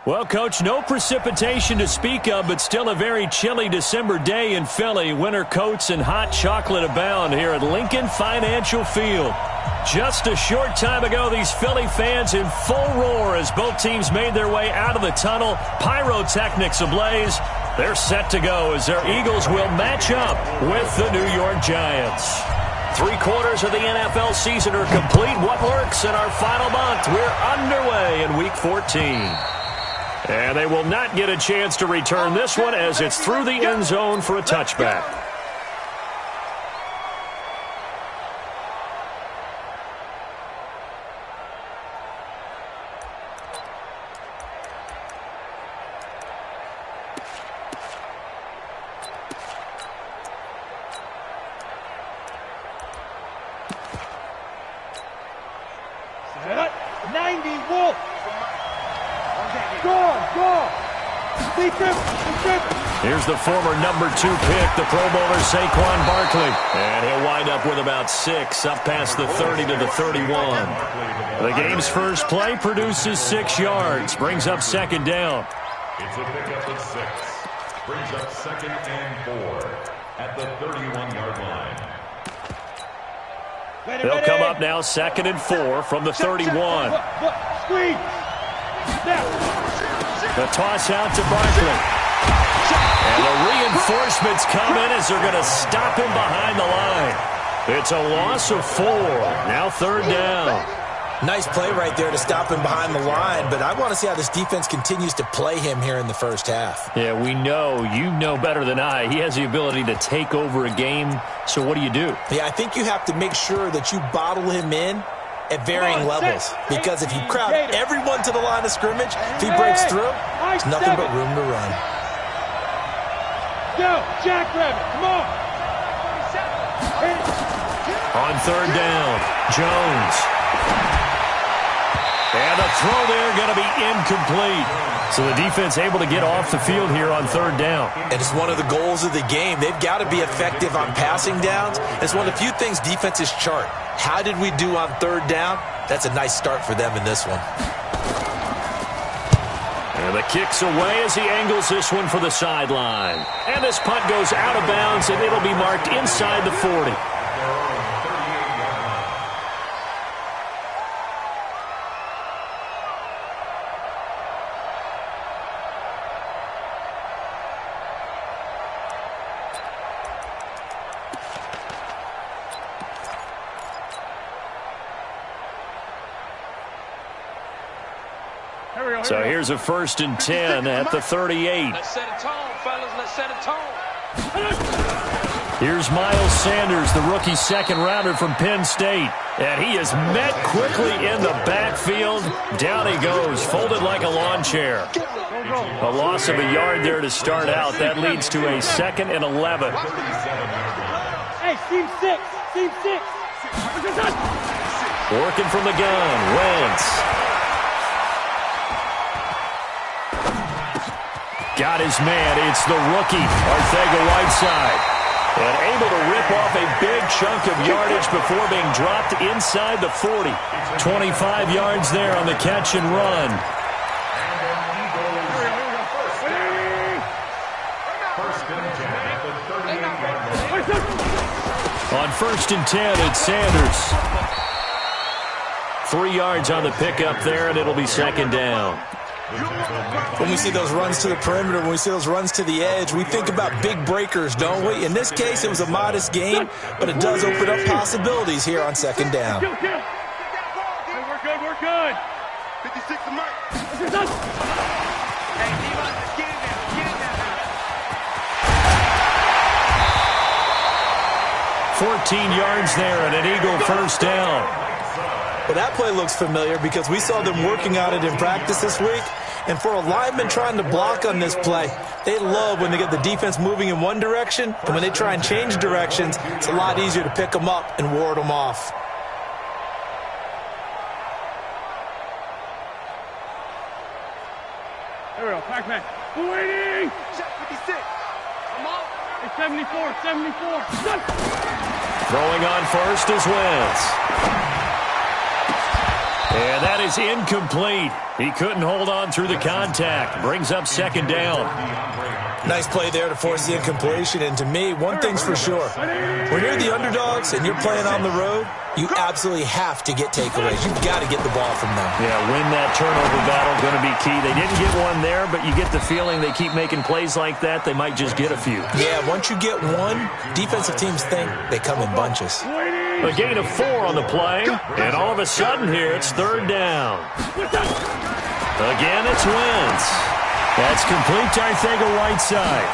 Well, Coach, no precipitation to speak of, but still a very chilly December day in Philly. Winter coats and hot chocolate abound here at Lincoln Financial Field. Just a short time ago, these Philly fans in full roar as both teams made their way out of the tunnel. Pyrotechnics ablaze. They're set to go as their Eagles will match up with the New York Giants. 3/4 of the NFL season are complete. What works in our final month? We're underway in Week 14. And they will not get a chance to return this one as it's through the end zone for a touchback. Here's the former number 2 pick, the Pro Bowler Saquon Barkley. And he'll wind up with about 6, up past the 30 to the 31. The game's first play produces 6 yards, brings up second down. It's a pickup of 6. Brings up 2nd and 4 at the 31-yard line. They'll come up now 2nd and 4 from the 31. The toss out to Barkley. And the reinforcements come in as they're going to stop him behind the line. It's a loss of 4. Now 3rd down. Nice play right there to stop him behind the line, but I want to see how this defense continues to play him here in the first half. Yeah, we know. You know better than I. He has the ability to take over a game, so what do you do? Yeah, I think you have to make sure that you bottle him in at varying levels, because if you crowd everyone to the line of scrimmage, if he breaks through, there's nothing but room to run. Go, Jackrabbit, come on. On 3rd down, Jones. And the throw there going to be incomplete. So the defense able to get off the field here on 3rd down. And it's one of the goals of the game. They've got to be effective on passing downs. It's one of the few things defenses chart. How did we do on 3rd down? That's a nice start for them in this one. And the kick's away as he angles this one for the sideline. And this punt goes out of bounds, and it'll be marked inside the 40. So here's a 1st and 10 at the 38. Let's set a tone, fellas. Let's set a tone. Here's Miles Sanders, the rookie 2nd rounder from Penn State. And he is met quickly in the backfield. Down he goes, folded like a lawn chair. A loss of a yard there to start out. That leads to a 2nd and 11. Hey, team 6. Team 6. Working from the gun, Wentz. Got his man. It's the rookie, Arcega-Whiteside. And able to rip off a big chunk of yardage before being dropped inside the 40. 25 yards there on the catch and run. On 1st and 10, it's Sanders. 3 yards on the pickup there, and it'll be 2nd down. When we see those runs to the perimeter, when we see those runs to the edge, we think about big breakers, don't we? In this case, it was a modest gain, but it does open up possibilities here on 2nd down. We're good, we're good. 56 to Mike. Hey, Levi, get in there, get in there. 14 yards there and an Eagle 1st down. Well, that play looks familiar because we saw them working on it in practice this week. And for a lineman trying to block on this play, they love when they get the defense moving in one direction. And when they try and change directions, it's a lot easier to pick them up and ward them off. There we go, Pac-Man. Waiting! Shot 56. I'm out. It's 74, 74. Throwing on 1st is Wentz. And that is incomplete. He couldn't hold on through the contact. Brings up second down. Nice play there to force the incompletion. And to me, one thing's for sure. When you're the underdogs and you're playing on the road, you absolutely have to get takeaways. You've got to get the ball from them. Yeah, win that turnover battle, going to be key. They didn't get one there, but you get the feeling they keep making plays like that, they might just get a few. Yeah, once you get one, defensive teams think they come in bunches. A gain of 4 on the play, and all of a sudden here, it's third down. Again, it's Wentz. That's complete to Arcega-Whiteside.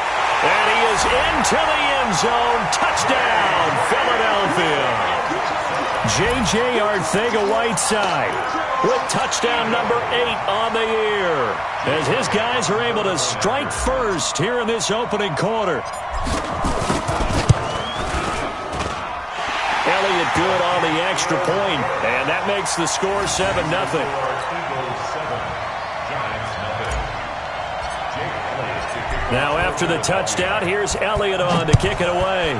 And he is into the end zone. Touchdown, Philadelphia. J.J. Arcega-Whiteside with touchdown number 8 on the year, as his guys are able to strike first here in this opening quarter. Elliott good on the extra point, and that makes the score 7-0. Now after the touchdown, here's Elliott on to kick it away.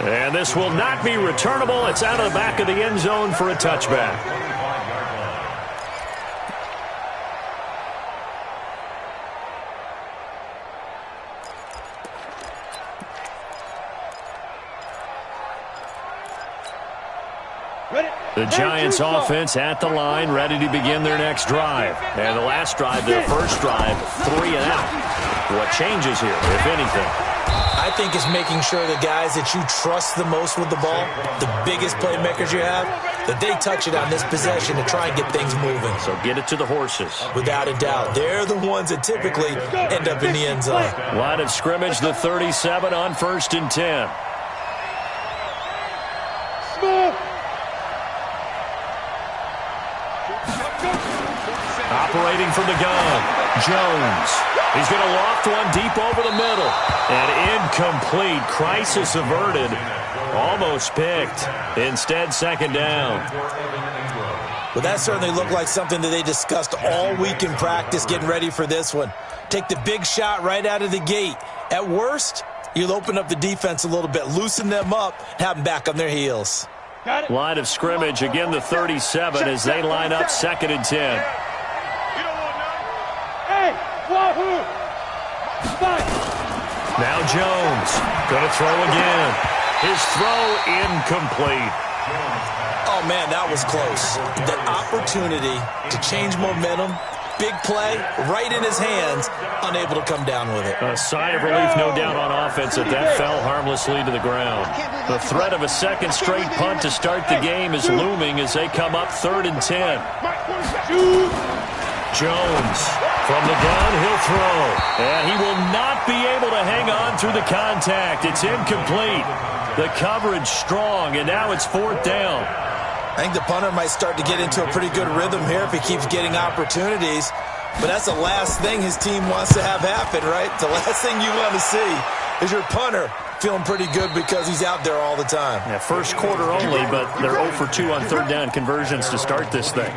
And this will not be returnable. It's out of the back of the end zone for a touchback. The Giants offense at the line, ready to begin their next drive. And the last drive, their first drive, 3 and out. What changes here, if anything? I think it's making sure the guys that you trust the most with the ball, the biggest playmakers you have, that they touch it on this possession to try and get things moving. So get it to the horses. Without a doubt. They're the ones that typically end up in the end zone. Line of scrimmage, the 37 on 1st and 10. Operating from the gun, Jones. He's going to loft one deep over the middle. And incomplete. Crisis averted. Almost picked. Instead, second down. Well, that certainly looked like something that they discussed all week in practice getting ready for this one. Take the big shot right out of the gate. At worst, you'll open up the defense a little bit, loosen them up, have them back on their heels. Line of scrimmage, again the 37 as they line up 2nd and 10. Now Jones going to throw again. His throw incomplete. Oh, man, that was close. The opportunity to change momentum, big play, right in his hands, unable to come down with it. A sigh of relief, no doubt, on offense that fell harmlessly to the ground. The threat of a second straight punt to start the game is looming as they come up 3rd and 10. Jones from the gun, he'll throw. And he will not be able to hang on through the contact. It's incomplete. The coverage strong, and now it's 4th down. I think the punter might start to get into a pretty good rhythm here if he keeps getting opportunities. But that's the last thing his team wants to have happen, right? The last thing you want to see is your punter feeling pretty good because he's out there all the time. Yeah, first quarter only, but they're 0 for 2 on 3rd down conversions to start this thing.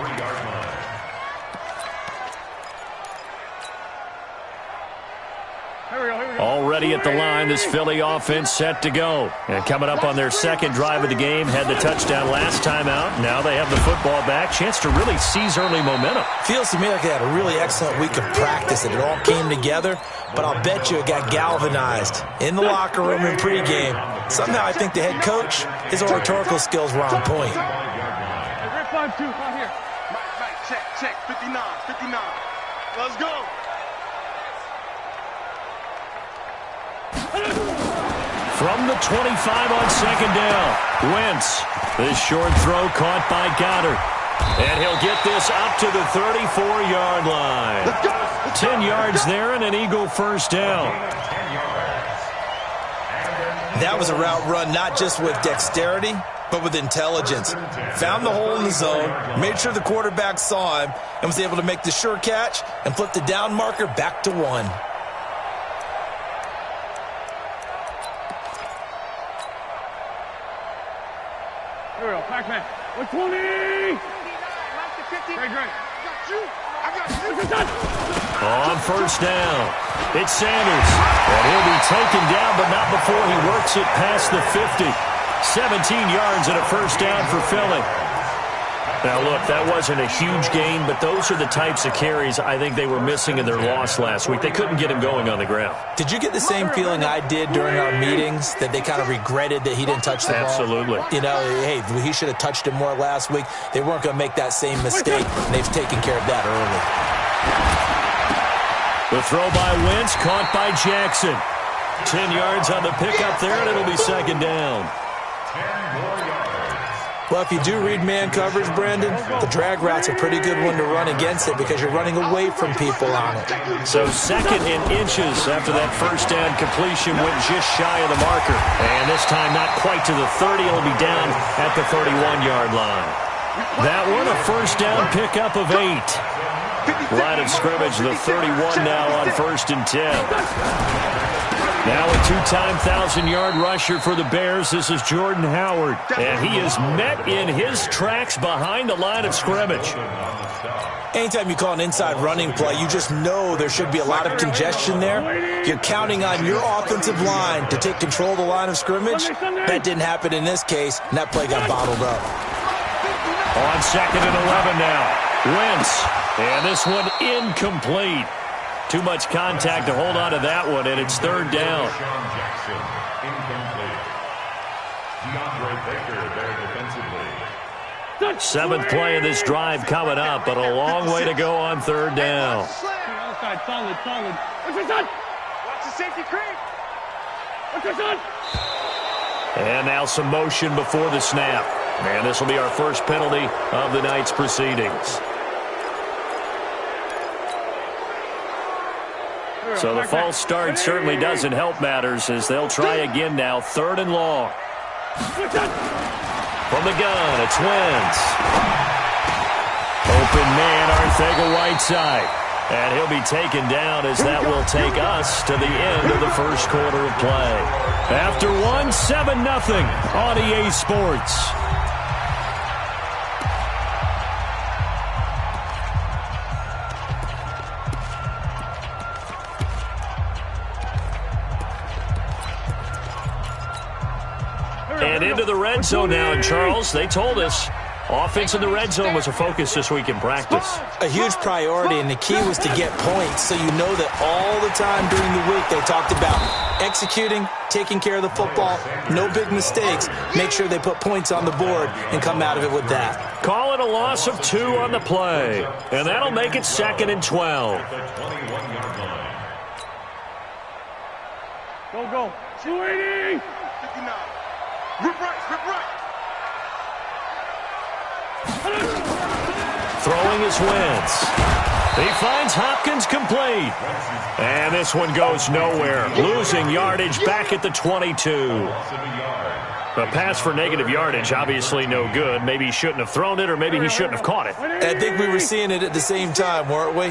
Already at the line, this Philly offense set to go. And coming up on their 2nd drive of the game, had the touchdown last time out. Now they have the football back. Chance to really seize early momentum. Feels to me like they had a really excellent week of practice and it all came together. But I'll bet you it got galvanized in the locker room in pregame. Somehow I think the head coach, his oratorical skills were on point. Red 5-2, right here. Mike, check, 59. Let's go. From the 25 on 2nd down, Wentz. This short throw caught by Goddard. And he'll get this up to the 34-yard line. 10 yards there and an Eagle first down. That was a route run not just with dexterity, but with intelligence. Found the hole in the zone, made sure the quarterback saw him, and was able to make the sure catch and flip the down marker back to 1. Here we go, Pac-Man. 120! Great. On first down, it's Sanders. And he'll be taken down, but not before he works it past the 50. 17 yards and a first down for Philly. Now, look, that wasn't a huge gain, but those are the types of carries I think they were missing in their loss last week. They couldn't get him going on the ground. Did you get the same feeling I did during our meetings, that they kind of regretted that he didn't touch the ball? Absolutely. You know, hey, he should have touched it more last week. They weren't going to make that same mistake, and they've taken care of that early. The throw by Wentz, caught by Jackson. 10 yards on the pickup there, and it'll be second down. 10 more yards. Well, if you do read man coverage, Brandon, the drag route's a pretty good one to run against it because you're running away from people on it. So second in inches after that first down completion went just shy of the marker. And this time not quite to the 30. It'll be down at the 31-yard line. That one, a first down pickup of 8. Line of scrimmage, the 31 now on 1st and 10. Now a two-time 1,000-yard rusher for the Bears. This is Jordan Howard. And he is met in his tracks behind the line of scrimmage. Anytime you call an inside running play, you just know there should be a lot of congestion there. You're counting on your offensive line to take control of the line of scrimmage. That didn't happen in this case, and that play got bottled up. On 2nd and 11 now. Wentz. And this one incomplete. Too much contact to hold on to that one, and it's 3rd down. Jackson, incomplete. DeAndre Baker there defensively. 7th play of this drive coming up, but a long way to go on 3rd down. Outside, solid. What's your son? Watch the safety creep. What's your son? And now some motion before the snap. And this will be our first penalty of the night's proceedings. So the false start certainly doesn't help matters as they'll try again now. 3rd and long. From the gun, it's Wentz. Open man, Arcega-Whiteside. And he'll be taken down as that will take us to the end of the first quarter of play. After one, 7-0 on EA Sports. And into the red zone now, and Charles, they told us offense in the red zone was a focus this week in practice. A huge priority, and the key was to get points, so you know that all the time during the week they talked about executing, taking care of the football, no big mistakes, make sure they put points on the board and come out of it with that. Call it a loss of 2 on the play, and that'll make it 2nd and 12. Go. 280. 59. Rip right. Throwing is Wentz. He finds Hopkins complete. And this one goes nowhere. Losing yardage back at the 22. A pass for negative yardage, obviously no good. Maybe he shouldn't have thrown it, or maybe he shouldn't have caught it. I think we were seeing it at the same time, weren't we?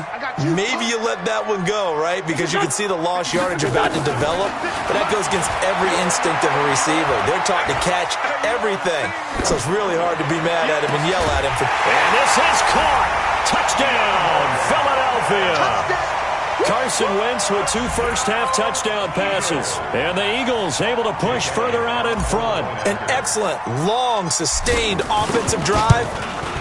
Maybe you let that one go, right? Because you can see the lost yardage about to develop. But that goes against every instinct of a receiver. They're taught to catch everything. So it's really hard to be mad at him and yell at him. And this is caught. Touchdown, Philadelphia. Carson Wentz with 2 first-half touchdown passes. And the Eagles able to push further out in front. An excellent, long, sustained offensive drive.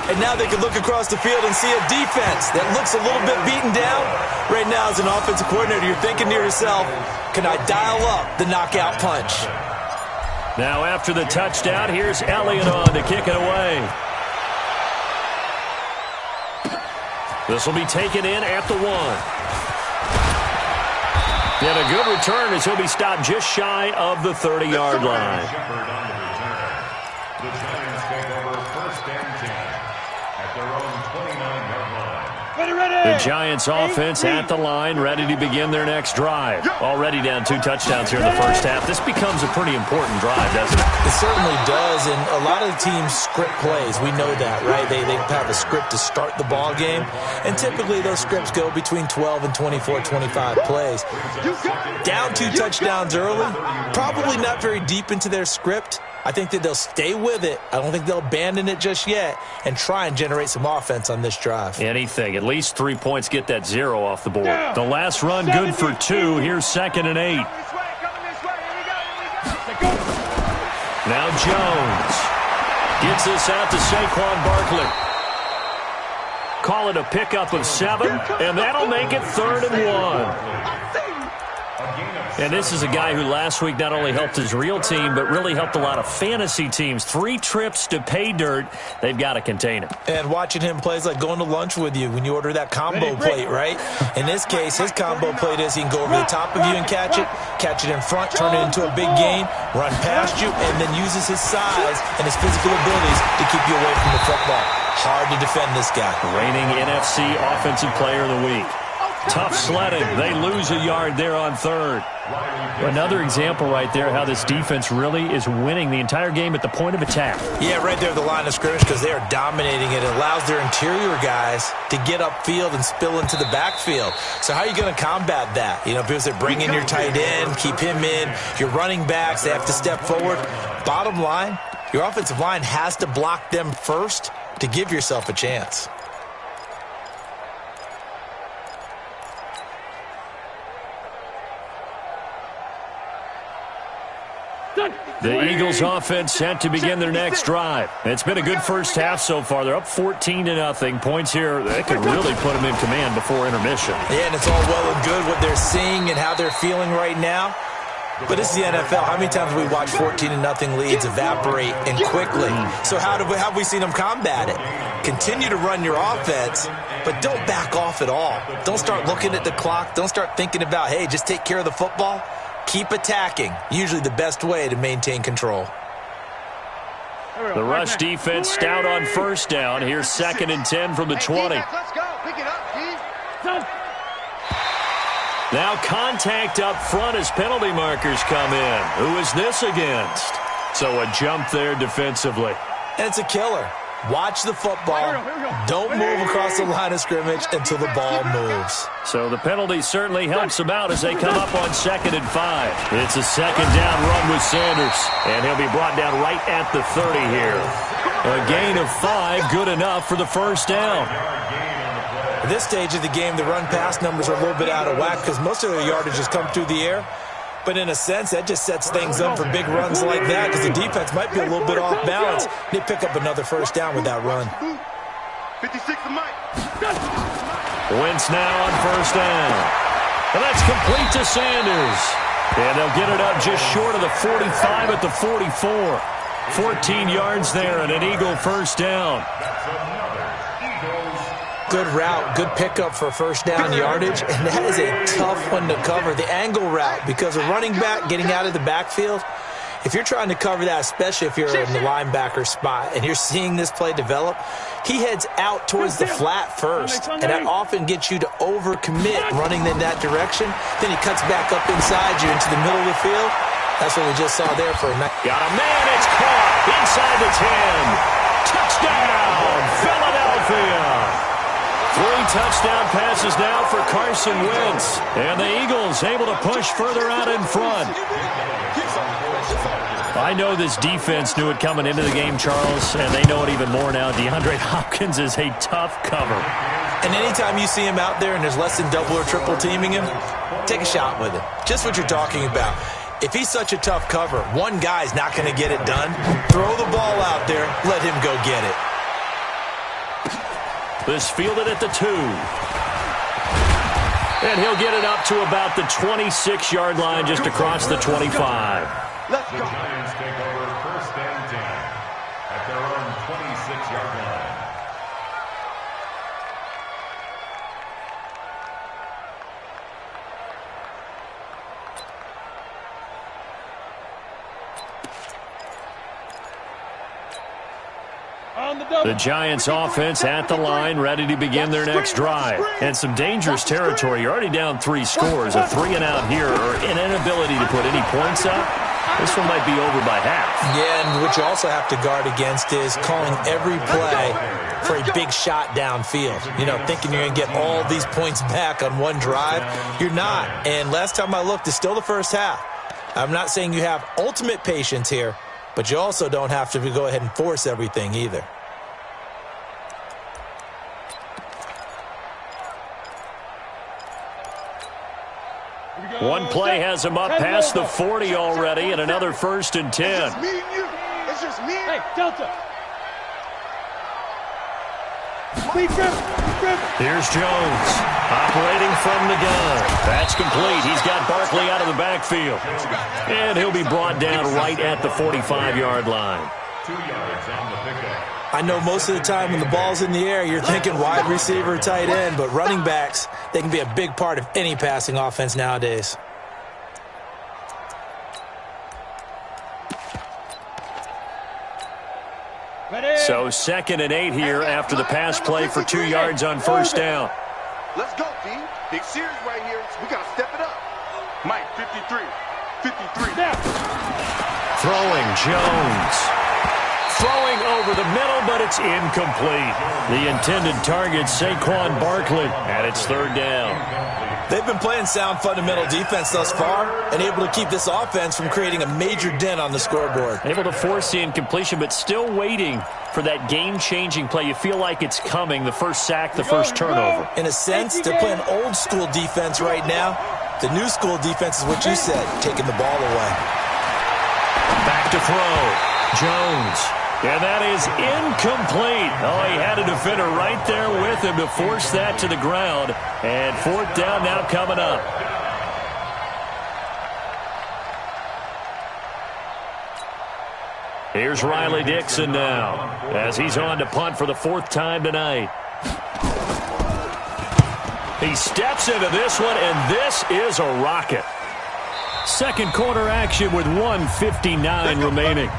And now they can look across the field and see a defense that looks a little bit beaten down. Right now, as an offensive coordinator, you're thinking to yourself, can I dial up the knockout punch? Now after the touchdown, here's Elliott on to kick it away. This will be taken in at the 1. And a good return as he'll be stopped just shy of the 30-yard line. The Giants take over 1st and 10 at their own 29-yard line. The Giants offense at the line, ready to begin their next drive. Already down 2 touchdowns here in the first half. This becomes a pretty important drive, doesn't it? It certainly does, and a lot of the teams script plays. We know that, right? They have a script to start the ball game, and typically those scripts go between 12 and 24, 25 plays. Down 2 touchdowns early, probably not very deep into their script. I think that they'll stay with it. I don't think they'll abandon it just yet and try and generate some offense on this drive. Anything. At least 3 points, get that 0 off the board. The last run good for 2. Here's 2nd and 8. Now Jones gets this out to Saquon Barkley. Call it a pickup of 7, and that'll make it 3rd and 1. And this is a guy who last week not only helped his real team, but really helped a lot of fantasy teams. 3 trips to pay dirt. They've got to contain him. And watching him play is like going to lunch with you when you order that combo plate, right? In this case, his combo plate is he can go over the top of you and catch it in front, turn it into a big gain, run past you, and then uses his size and his physical abilities to keep you away from the football. Hard to defend this guy. Reigning NFC Offensive Player of the Week. Tough sledding. They lose a yard there on 3rd. Another example right there how this defense really is winning the entire game at the point of attack. Yeah, right there at the line of scrimmage because they are dominating it. It allows their interior guys to get upfield and spill into the backfield. So how are you going to combat that? You know, because they bring in your tight end, keep him in. Your running backs, they have to step forward. Bottom line, your offensive line has to block them first to give yourself a chance. The Eagles offense set to begin their next drive. It's been a good first half so far. They're up 14-0. Points here, they could really put them in command before intermission. Yeah, and it's all well and good what they're seeing and how they're feeling right now. But this is the NFL. How many times have we watched 14-0 leads evaporate and quickly? So how have we seen them combat it? Continue to run your offense, but don't back off at all. Don't start looking at the clock. Don't start thinking about, hey, just take care of the football. Keep attacking. Usually the best way to maintain control. The rush defense stout on 1st down. Here's 2nd and 10 from the 20. Let's go. Pick it up, Now contact up front as penalty markers come in. Who is this against? So a jump there defensively. And it's a killer. Watch the football. Don't move across the line of scrimmage until the ball moves. So the penalty certainly helps them out as they come up on 2nd and 5. It's a 2nd down run with Sanders. And he'll be brought down right at the 30 here. A gain of 5, good enough for the 1st down. At this stage of the game, the run-pass numbers are a little bit out of whack because most of their yardage has come through the air. But in a sense, that just sets things up for big runs like that because the defense might be a little bit off balance. They pick up another 1st down with that run. 56 to Mike. Wentz now on 1st down. And that's complete to Sanders. And they'll get it up just short of the 45 at the 44. 14 yards there and an Eagle 1st down. Good route, good pickup for 1st down yardage, and that is a tough one to cover. The angle route, because a running back getting out of the backfield, if you're trying to cover that, especially if you're in the linebacker spot and you're seeing this play develop, he heads out towards the flat first, and that often gets you to overcommit running in that direction. Then he cuts back up inside you into the middle of the field. That's what we just saw there for a night. Got a man, it's caught inside the 10. Touchdown, Philadelphia. 3 touchdown passes now for Carson Wentz. And the Eagles able to push further out in front. I know this defense knew it coming into the game, Charles, and they know it even more now. DeAndre Hopkins is a tough cover. And anytime you see him out there and there's less than double or triple teaming him, take a shot with it. Just what you're talking about. If he's such a tough cover, one guy's not going to get it done. Throw the ball out there. Let him go get it. This fielded at the 2. And he'll get it up to about the 26-yard line just across the 25. Let's go. The Giants take over 1st and 10 at their own 26-yard line. The Giants offense at the line, ready to begin their next drive. And some dangerous territory. You're already down 3 scores. A 3-and-out here or an inability to put any points up. This one might be over by half. Yeah, and what you also have to guard against is calling every play for a big shot downfield. You know, thinking you're going to get all these points back on one drive. You're not. And last time I looked, it's still the first half. I'm not saying you have ultimate patience here, but you also don't have to go ahead and force everything either. One play has him up past the 40 already, and another 1st and 10. It's just me and you. It's just me. Hey, Delta. Here's Jones, operating from the gun. That's complete. He's got Barkley out of the backfield. And he'll be brought down right at the 45-yard line. 2 yards on the pickup. I know most of the time when the ball's in the air, you're thinking wide receiver, tight end, but running backs, they can be a big part of any passing offense nowadays. So 2nd and 8 here after the pass play for 2 yards on 1st down. Let's go, D. Big series right here. We got to step it up. Mike, 53. 53. Throwing Jones. Throwing over the middle, but it's incomplete. The intended target, Saquon Barkley, and it's 3rd down. They've been playing sound fundamental defense thus far and able to keep this offense from creating a major dent on the scoreboard. Able to force the incompletion, but still waiting for that game-changing play. You feel like it's coming, the first sack, the first turnover. In a sense, they're playing old-school defense right now. The new school defense is what you said, taking the ball away. Back to throw. Jones. And that is incomplete. Oh, he had a defender right there with him to force that to the ground. And 4th down now coming up. Here's Riley Dixon now as he's on to punt for the 4th time tonight. He steps into this one, and this is a rocket. 2nd quarter action with 1:59 remaining.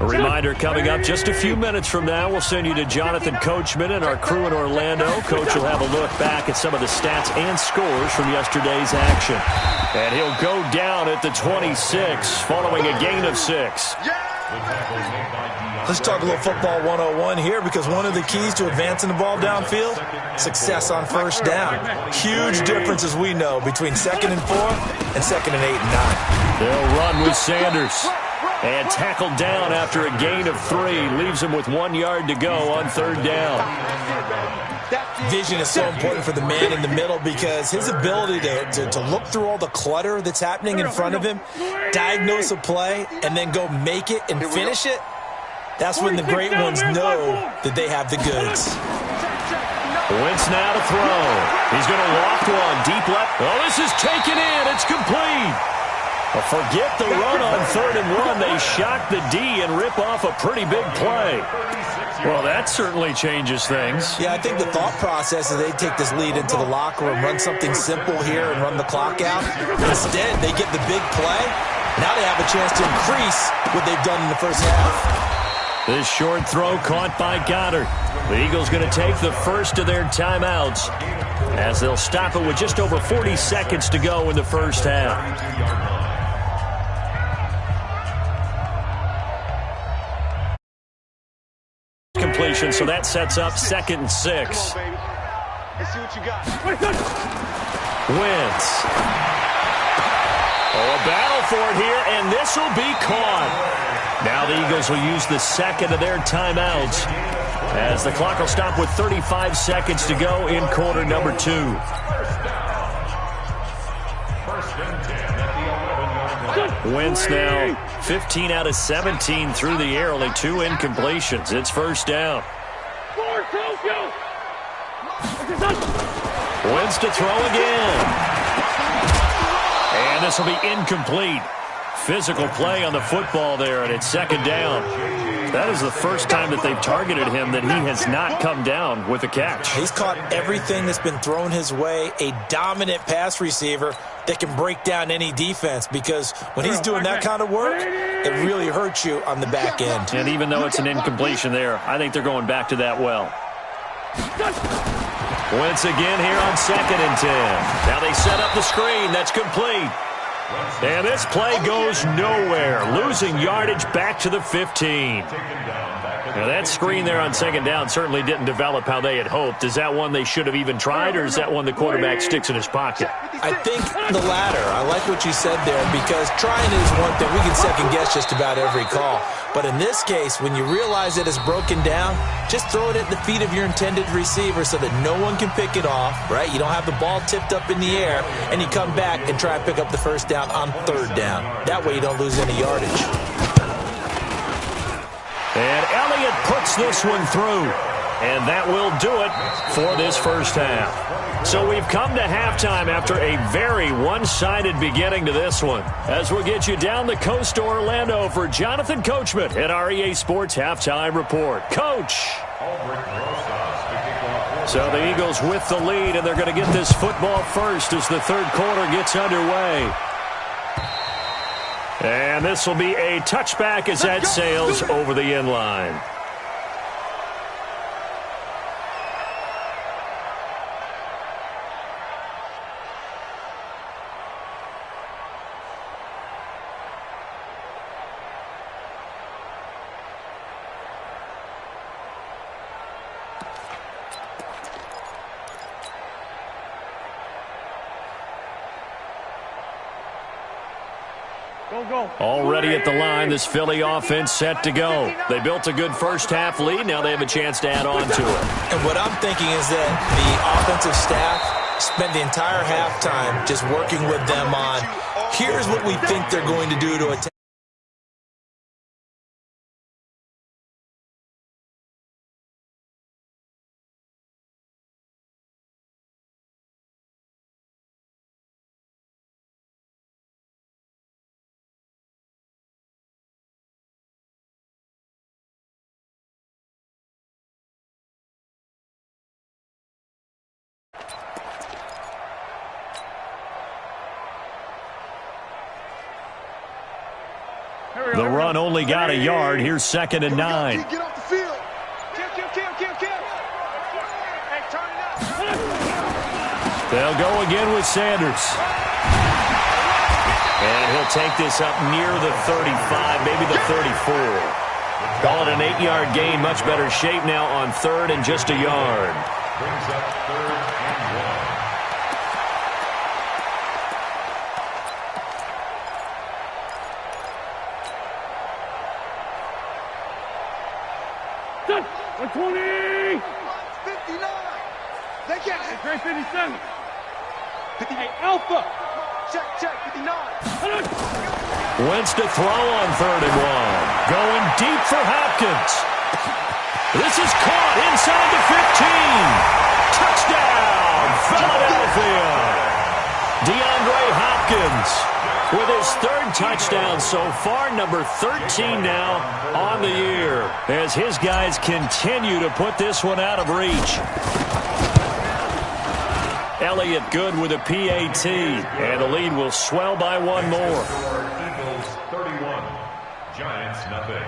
A reminder coming up just a few minutes from now, we'll send you to Jonathan Coachman and our crew in Orlando. Coach will have a look back at some of the stats and scores from yesterday's action. And he'll go down at the 26 following a gain of 6. Let's talk a little football 101 here, because one of the keys to advancing the ball downfield, success on 1st down. Huge difference, as we know, between 2nd and 4 and 2nd and 8 and 9. They'll run with Sanders. And tackled down after a gain of 3. Leaves him with 1 yard to go on 3rd down. Vision is so important for the man in the middle, because his ability to look through all the clutter that's happening in front of him, diagnose a play, and then go make it and finish it, that's when the great ones know that they have the goods. Wentz now to throw. He's going to walk one deep left. Oh, this is taken in. It's complete. Well, forget the run on 3rd and 1. They shock the D and rip off a pretty big play. Well, that certainly changes things. Yeah, I think the thought process is they take this lead into the locker room, run something simple here and run the clock out. Instead, they get the big play. Now they have a chance to increase what they've done in the first half. This short throw caught by Goddard. The Eagles going to take the first of their timeouts as they'll stop it with just over 40 seconds to go in the first half. Completion, so that sets up 2nd and 6. Let's see what you got. Wentz. Oh, a battle for it here, and this will be caught. Now the Eagles will use the 2nd of their timeouts as the clock will stop with 35 seconds to go in quarter number 2. Wentz now 15 out of 17 through the air, only 2 incompletions. It's 1st down. Wentz to throw again. And this will be incomplete. Physical play on the football there, and it's 2nd down. That is the first time that they've targeted him that he has not come down with a catch. He's caught everything that's been thrown his way, a dominant pass receiver that can break down any defense, because when he's doing that kind of work, it really hurts you on the back end. And even though it's an incompletion there, I think they're going back to that well. Wentz again here on 2nd and 10. Now they set up the screen. That's complete. And this play goes nowhere, losing yardage back to the 15. Now, that screen there on second down certainly didn't develop how they had hoped. Is that one they should have even tried, or is that one the quarterback sticks in his pocket? I think the latter. I like what you said there, because trying is one thing. We can second-guess just about every call. But in this case, when you realize that it's broken down, just throw it at the feet of your intended receiver so that no one can pick it off, right? You don't have the ball tipped up in the air, and you come back and try and pick up the first down on third down. That way you don't lose any yardage. And Elliott puts this one through. And that will do it for this first half. So we've come to halftime after a very one-sided beginning to this one. As we'll get you down the coast to Orlando for Jonathan Coachman at our EA Sports Halftime Report. Coach! So the Eagles with the lead, and they're going to get this football first as the third quarter gets underway. And this will be a touchback as that sails over the end line. Already at the line, this Philly offense set to go. They built a good first-half lead. Now they have a chance to add on to it. And what I'm thinking is that the offensive staff spent the entire halftime just working with them on, here's what we think they're going to do to attack. The run only got a yard. Here's 2nd and 9. Get off the field. Kill. Hey, turn it up. They'll go again with Sanders. And he'll take this up near the 35, maybe the 34. Call it an 8-yard gain. Much better shape now on third and just a yard. Brings up 3rd and 1. Touch! 120! 59. They got it. Great 57. Hey, Alpha! Check, 59. Wentz to throw on 3rd and 1. Going deep for Hopkins. This is caught inside the 15. Touchdown, Philadelphia. DeAndre Hopkins with his 3rd touchdown so far, number 13 now on the year, as his guys continue to put this one out of reach. Elliott good with a PAT, and the lead will swell by one more. Eagles 31, Giants nothing.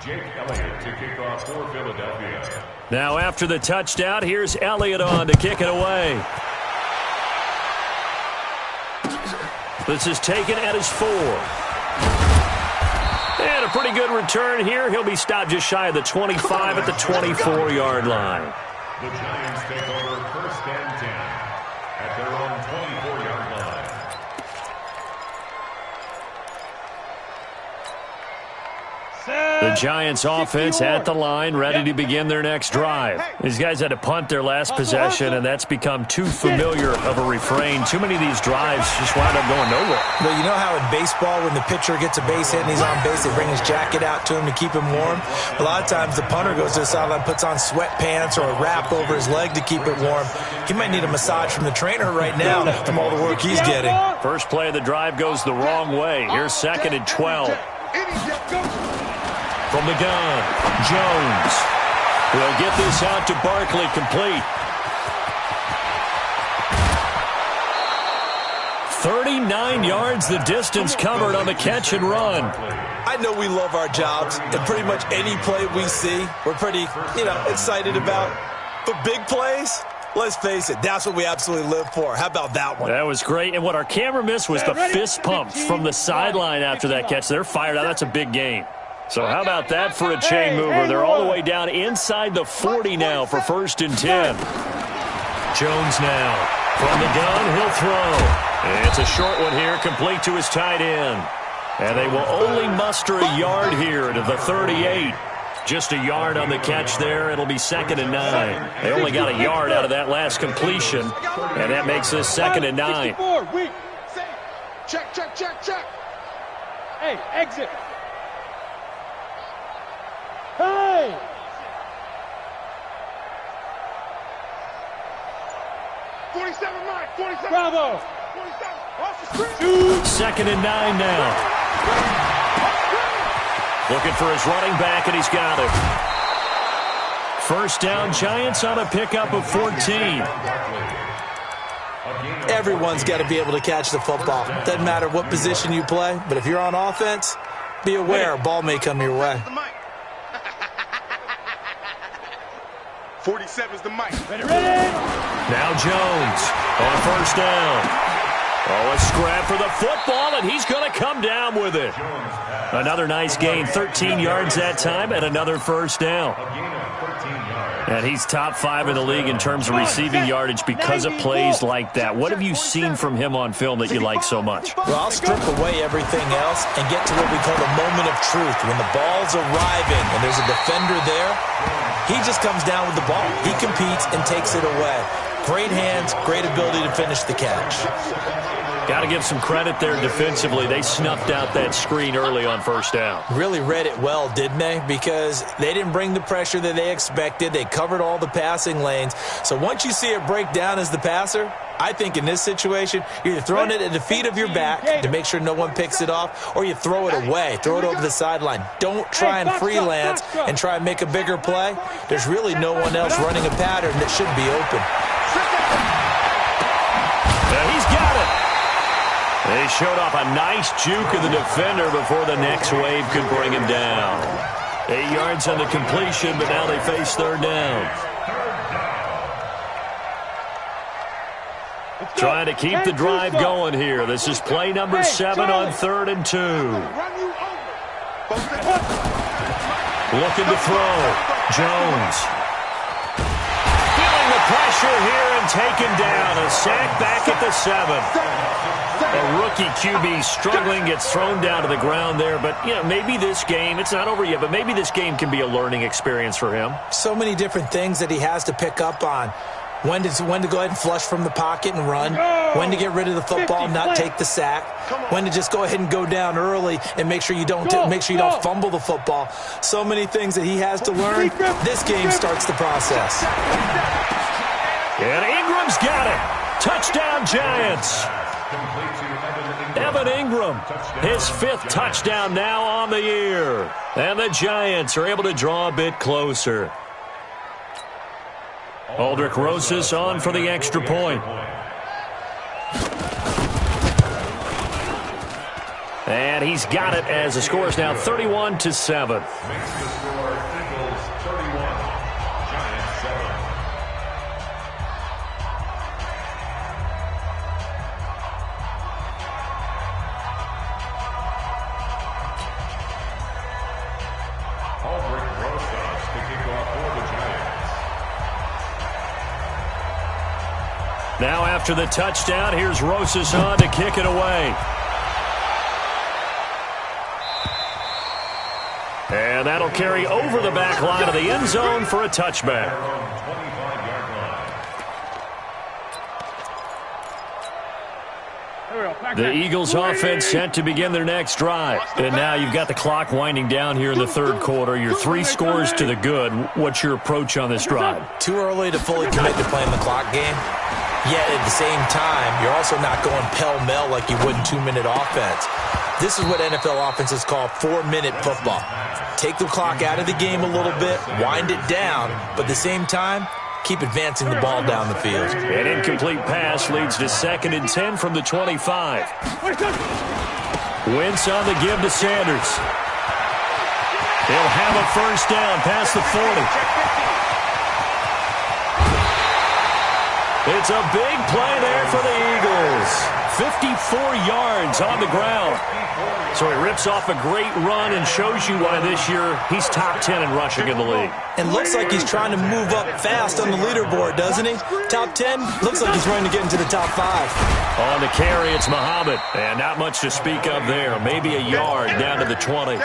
Jake Elliott to kick off for Philadelphia. Now after the touchdown, here's Elliott on to kick it away. This is taken at his 4. And a pretty good return here. He'll be stopped just shy of the 25 at the 24-yard line. The Giants take over 1st and 10 at their own 24-yard line. The Giants offense at the line, ready to begin their next drive. These guys had to punt their last possession, and that's become too familiar of a refrain. Too many of these drives just wound up going nowhere. Well, you know how in baseball, when the pitcher gets a base hit and he's on base, they bring his jacket out to him to keep him warm? A lot of times the punter goes to the sideline, puts on sweatpants or a wrap over his leg to keep it warm. He might need a massage from the trainer right now from all the work he's getting. First play of the drive goes the wrong way. Here's 2nd and 12. From the gun, Jones will get this out to Barkley, complete. 39 yards the distance covered on the catch and run. I know we love our jobs, and pretty much any play we see, we're pretty, excited about. But big plays, Let's face it, that's what we absolutely live for. How about that one? That was great. And what our camera missed was the fist pump from the sideline after that catch. They're fired out. That's a big game. So how about that for a chain mover? They're all the way down inside the 40 now for 1st and 10. Jones now from the gun. He'll throw. It's a short one here, complete to his tight end. And they will only muster a yard here to the 38. Just a yard on the catch there. It'll be 2nd and 9. They only got a yard out of that last completion, and that makes this 2nd and 9. Check, check, check, check. Hey, exit. Hey! Bravo! 2nd and 9 now. Looking for his running back, and he's got it. 1st down, Giants on a pickup of 14. Everyone's got to be able to catch the football. Doesn't matter what position you play, but if you're on offense, be aware a ball may come your way. 47's the mic. Ready? Now Jones on 1st down. Oh, a scrap for the football, and he's going to come down with it. Another nice gain, 13 yards that time, and another 1st down. And he's top 5 in the league in terms of receiving yardage because of plays like that. What have you seen from him on film that you like so much? Well, I'll strip away everything else and get to what we call the moment of truth. When the ball's arriving and there's a defender there, he just comes down with the ball. He competes and takes it away. Great hands, great ability to finish the catch. Got to give some credit there defensively. They snuffed out that screen early on 1st down. Really read it well, didn't they? Because they didn't bring the pressure that they expected. They covered all the passing lanes. So once you see it break down as the passer, I think in this situation, you're either throwing it at the feet of your back to make sure no one picks it off, or you throw it away, throw it over the sideline. Don't try and freelance and try and make a bigger play. There's really no one else running a pattern that should be open. He's got it. They showed off a nice juke of the defender before the next wave could bring him down. 8 yards on the completion, but now they face 3rd down. Trying to keep the drive going here. This is play number 7 on 3rd and 2. Looking to throw. Jones. Feeling the pressure here and taken down. A sack back at the 7. A rookie QB struggling, gets thrown down to the ground there. But, you know, maybe this game, it's not over yet, but maybe this game can be a learning experience for him. So many different things that he has to pick up on. When to go ahead and flush from the pocket and run. When to get rid of the football and not take the sack. When to just go ahead and go down early and make sure you don't fumble the football. So many things that he has to learn. This game starts the process. And Ingram's got it. Touchdown, Giants. Evan Ingram, his 5th touchdown now on the year. And the Giants are able to draw a bit closer. Aldrich Rosas on for the extra point. And he's got it as the score is now 31-7. Now after the touchdown, here's Rosas on to kick it away. And that'll carry over the back line of the end zone for a touchback. The Eagles offense set to begin their next drive. And now you've got the clock winding down here in the 3rd quarter. You're 3 scores to the good. What's your approach on this drive? Too early to fully commit to playing the clock game. Yet at the same time, you're also not going pell-mell like you would in 2-minute offense. This is what NFL offenses call 4-minute football. Take the clock out of the game a little bit, wind it down, but at the same time, keep advancing the ball down the field. An incomplete pass leads to 2nd and 10 from the 25. Wentz on the give to Sanders. He'll have a 1st down past the 40. It's a big play there for the Eagles. 54 yards on the ground. So he rips off a great run and shows you why this year he's top 10 in rushing in the league. And looks like he's trying to move up fast on the leaderboard, doesn't he? Top 10, looks like he's running to get into the top 5. On the carry, it's Muhammad. And not much to speak of there. Maybe a yard down to the 20.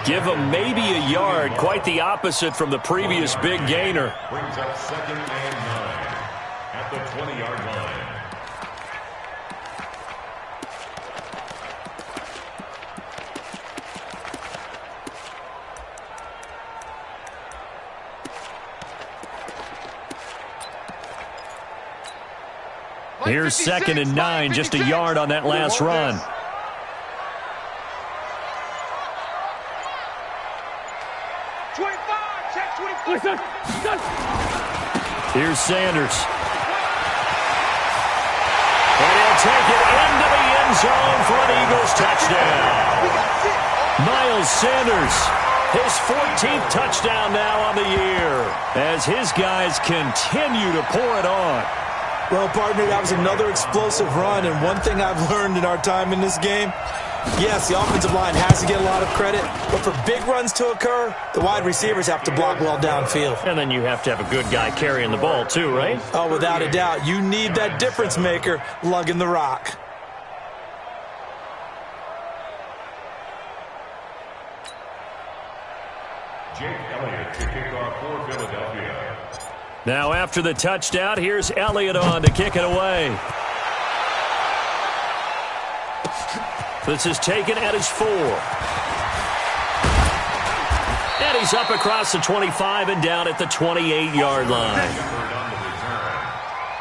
Give him maybe a yard. Quite the opposite from the previous big gainer. Brings up 2nd and 9 at the 20-yard line. Here's 2nd and 9, just a yard on that last run. Here's Sanders. And he'll take it into the end zone for an Eagles touchdown. Miles Sanders, his 14th touchdown now on the year, as his guys continue to pour it on. Well, partner, that was another explosive run, and one thing I've learned in our time in this game, yes, the offensive line has to get a lot of credit, but for big runs to occur, the wide receivers have to block well downfield. And then you have to have a good guy carrying the ball too, right? Oh, without a doubt. You need that difference maker lugging the rock. Jake Elliott to kick off for Philadelphia. Now after the touchdown, here's Elliott on to kick it away. This is taken at his 4. And he's up across the 25 and down at the 28-yard line.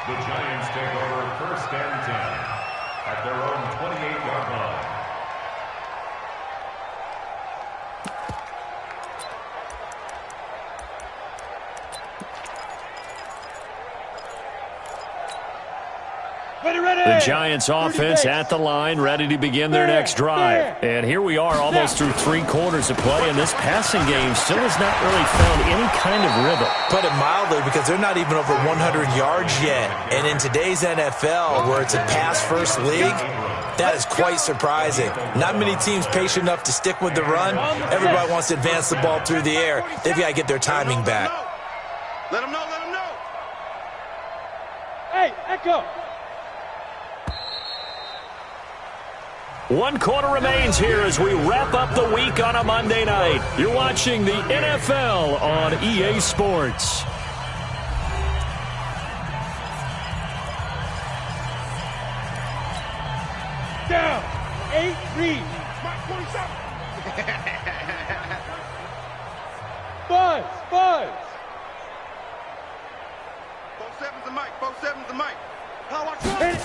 The Giants take over 1st and 10 at their own 28-yard line. The Giants offense at the line, ready to begin their next drive. And here we are almost through 3 quarters of play, and this passing game still has not really found any kind of rhythm. Put it mildly, because they're not even over 100 yards yet. And in today's NFL, where it's a pass-first league, that is quite surprising. Not many teams patient enough to stick with the run. Everybody wants to advance the ball through the air. They've got to get their timing back. Let them know, let them know. Hey, Echo. 1 quarter remains here as we wrap up the week on a Monday night. You're watching the NFL on EA Sports. Down. 8 read. Mike 27. Buzz. 4-7's a Mike. 4-7's a Mike. Hit it.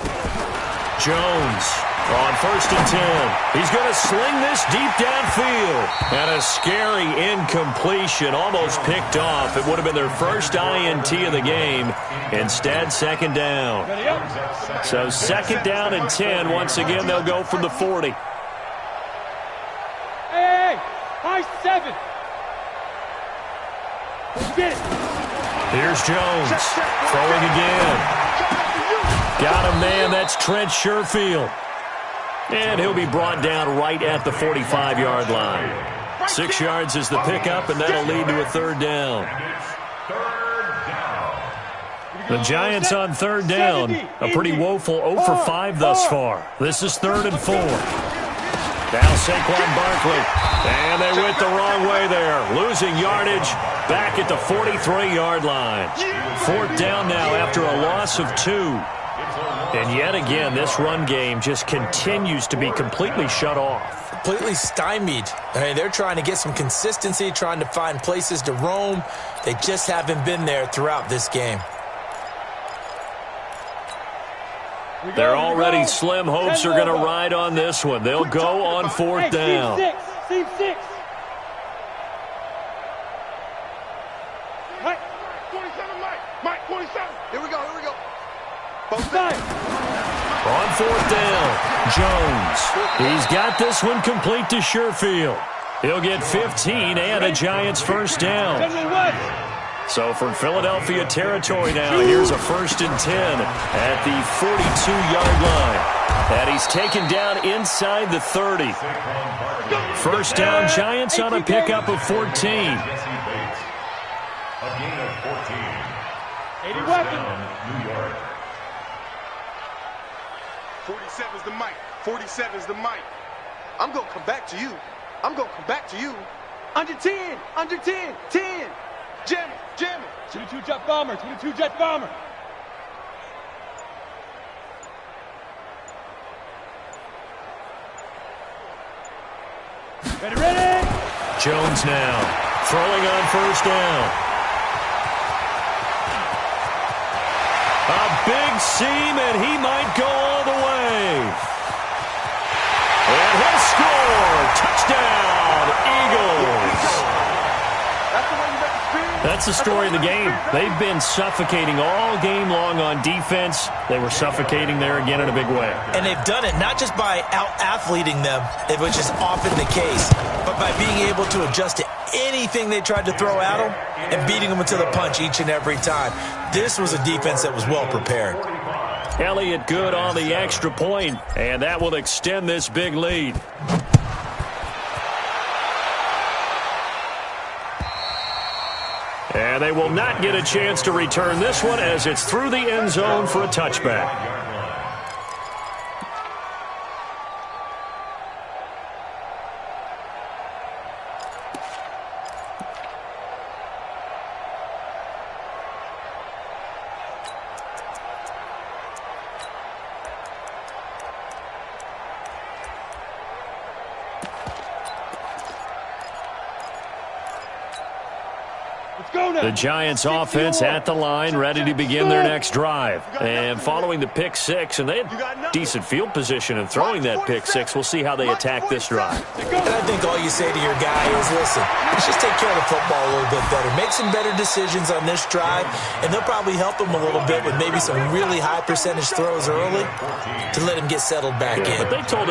Jones on 1st and 10. He's going to sling this deep downfield. And a scary incompletion, almost picked off. It would have been their first INT of the game. Instead, 2nd down. So 2nd down and 10. Once again, they'll go from the 40. Hey, high 7. Get it. Here's Jones throwing again. Got him, man. That's Trent Sherfield. And he'll be brought down right at the 45-yard line. 6 yards is the pickup, and that'll lead to a 3rd down. The Giants on 3rd down. A pretty woeful 0 for 5 thus far. This is 3rd and 4. Now Saquon Barkley. And they went the wrong way there. Losing yardage back at the 43-yard line. 4th down now after a loss of 2. And yet again, this run game just continues to be completely shut off. Completely stymied. I mean, they're trying to get some consistency, trying to find places to roam. They just haven't been there throughout this game. They're already slim hopes are going to ride on this one. They'll go on 4th down. Team 6. Mike 27, Mike 27. Here we go. On 4th down, Jones. He's got this one complete to Sherfield. He'll get 15 and a Giants 1st down. So from Philadelphia territory now, here's a 1st and 10 at the 42-yard line. And he's taken down inside the 30. First down, Giants on a pickup of 14. A gain of 14. First down, New York. 47's the mic. 47's the mic. I'm going to come back to you. I'm going to come back to you. Under 10. Under 10. 10. Jam it. Jam it. 22 jet bomber. 22 jet bomber. Ready, ready. Jones now throwing on first down. A big seam, and he might go all the way. And he'll score. Touchdown, Eagles. That's the story of the game. They've been suffocating all game long on defense. They were suffocating there again in a big way. And they've done it not just by out-athleting them, which is often the case, but by being able to adjust to anything they tried to throw at them and beating them to the punch each and every time. This was a defense that was well prepared. Elliott good on the extra point, and that will extend this big lead. And they will not get a chance to return this one as it's through the end zone for a touchback. The Giants offense at the line, ready to begin their next drive. And following the pick six, and they had decent field position in throwing that pick six. We'll see how they attack this drive. And I think all you say to your guy is, listen, let's just take care of the football a little bit better. Make some better decisions on this drive, and they'll probably help him a little bit with maybe some really high percentage throws early to let him get settled back in. But they told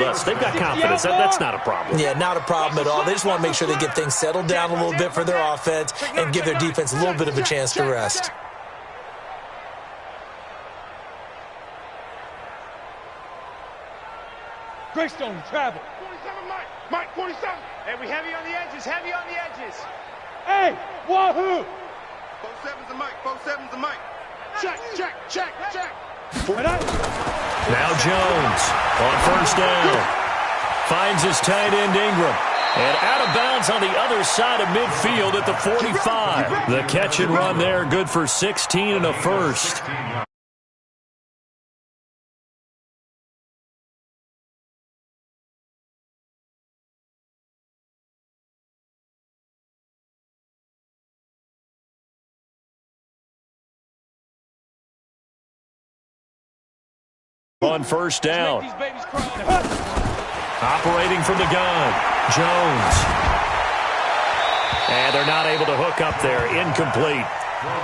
us they've got confidence. That's not a problem. Yeah, not a problem at all. They just want to make sure they get things settled down a little bit for their offense and give their defense a little bit of a chance to rest. Greystone, travel. 47, Mike. Mike, 47. Hey, we heavy on the edges, heavy on the edges. Hey, wahoo! 47's the mic. 47's the mic. Check, check, check, check. Now Jones on first down. Finds his tight end Ingram. And out of bounds on the other side of midfield at the 45. The catch and run there, good for 16 and a first. On first down. Operating from the gun, Jones. And they're not able to hook up there. Incomplete.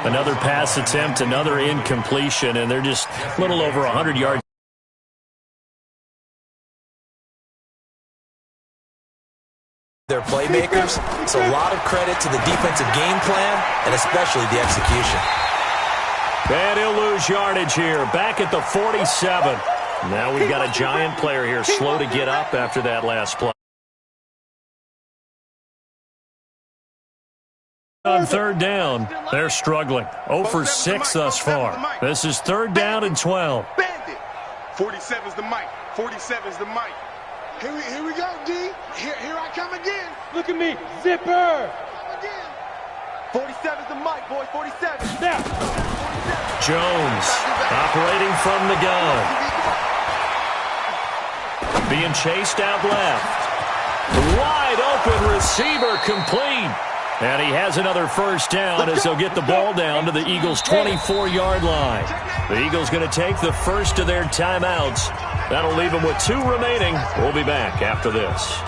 Another pass attempt, another incompletion, and they're just a little over 100 yards. Their playmakers, it's a lot of credit to the defensive game plan and especially the execution. And he'll lose yardage here, back at the 47. Now we've got a Giant player here slow to get up after that last play. On third down, they're struggling. 0 for 6 thus far. This is third down and 12. Bandit. 47's the mic. 47's the mic. Here we go, D. Here I come again. Look at me, zipper. 47's the mic, boys. 47. Now. Jones operating from the gun. Being chased out left. Wide open receiver complete. And he has another first down as they'll get the ball down to the Eagles' 24-yard line. The Eagles going to take the first of their timeouts. That'll leave them with 2 remaining. We'll be back after this.